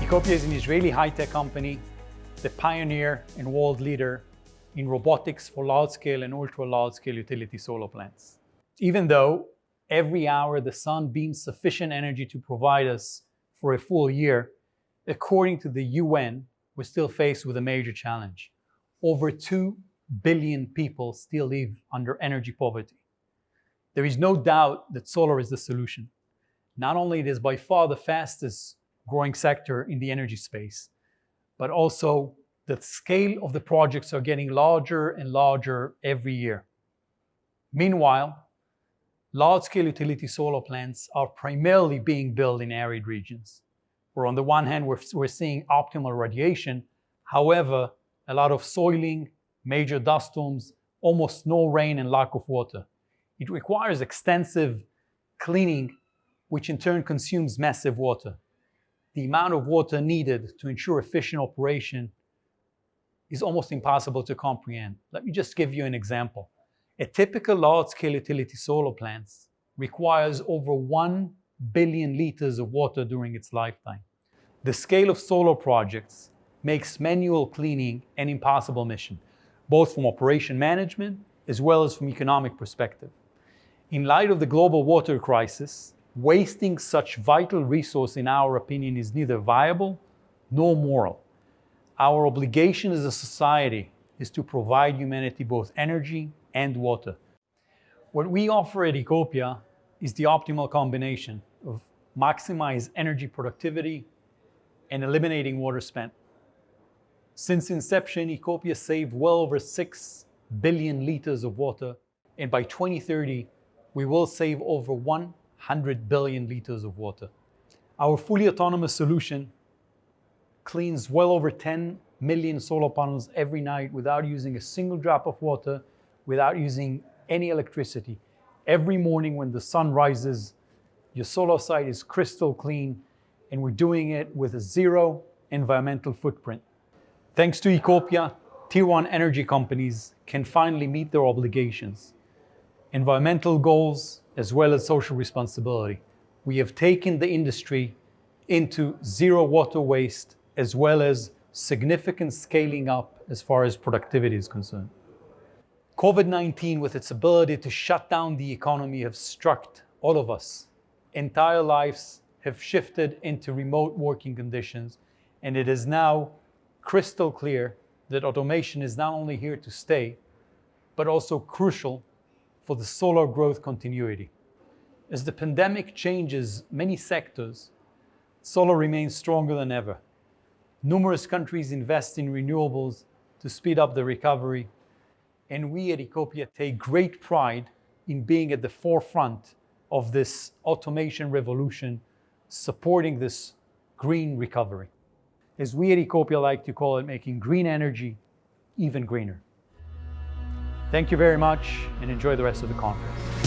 Ecoppia is an Israeli high-tech company, the pioneer and world leader in robotics for large-scale and ultra-large-scale utility solar plants. Even though every hour the sun beams sufficient energy to provide us for a full year, according to the UN, we're still faced with a major challenge. Over 2 billion people still live under energy poverty. There is no doubt that solar is the solution. Not only it is by far the fastest growing sector in the energy space, but also the scale of the projects are getting larger and larger every year. Meanwhile, large-scale utility solar plants are primarily being built in arid regions, where on the one hand, we're seeing optimal radiation. However, a lot of soiling, major dust storms, almost no rain and lack of water. It requires extensive cleaning, which in turn consumes massive water. The amount of water needed to ensure efficient operation is almost impossible to comprehend. Let me just give you an example. A typical large-scale utility solar plant requires over 1 billion liters of water during its lifetime. The scale of solar projects makes manual cleaning an impossible mission, both from operation management as well as from economic perspective. In light of the global water crisis, wasting such vital resource, in our opinion, is neither viable nor moral. Our obligation as a society is to provide humanity both energy and water. What we offer at Ecoppia is the optimal combination of maximize energy productivity and eliminating water spent. Since inception, Ecoppia saved well over 6 billion liters of water, and by 2030, we will save over 100 billion liters of water. Our fully autonomous solution cleans well over 10 million solar panels every night without using a single drop of water, without using any electricity. Every morning when the sun rises, your solar site is crystal clean, and we're doing it with a zero environmental footprint. Thanks to Ecoppia, Tier 1 energy companies can finally meet their obligations, environmental goals, as well as social responsibility. We have taken the industry into zero water waste, as well as significant scaling up as far as productivity is concerned. COVID-19, with its ability to shut down the economy, have struck all of us. Entire lives have shifted into remote working conditions, and it is now crystal clear that automation is not only here to stay, but also crucial for the solar growth continuity. As the pandemic changes many sectors, solar remains stronger than ever. Numerous countries invest in renewables to speed up the recovery, and we at Ecoppia take great pride in being at the forefront of this automation revolution, supporting this green recovery. As we at Ecoppia like to call it, making green energy even greener. Thank you very much, and enjoy the rest of the conference.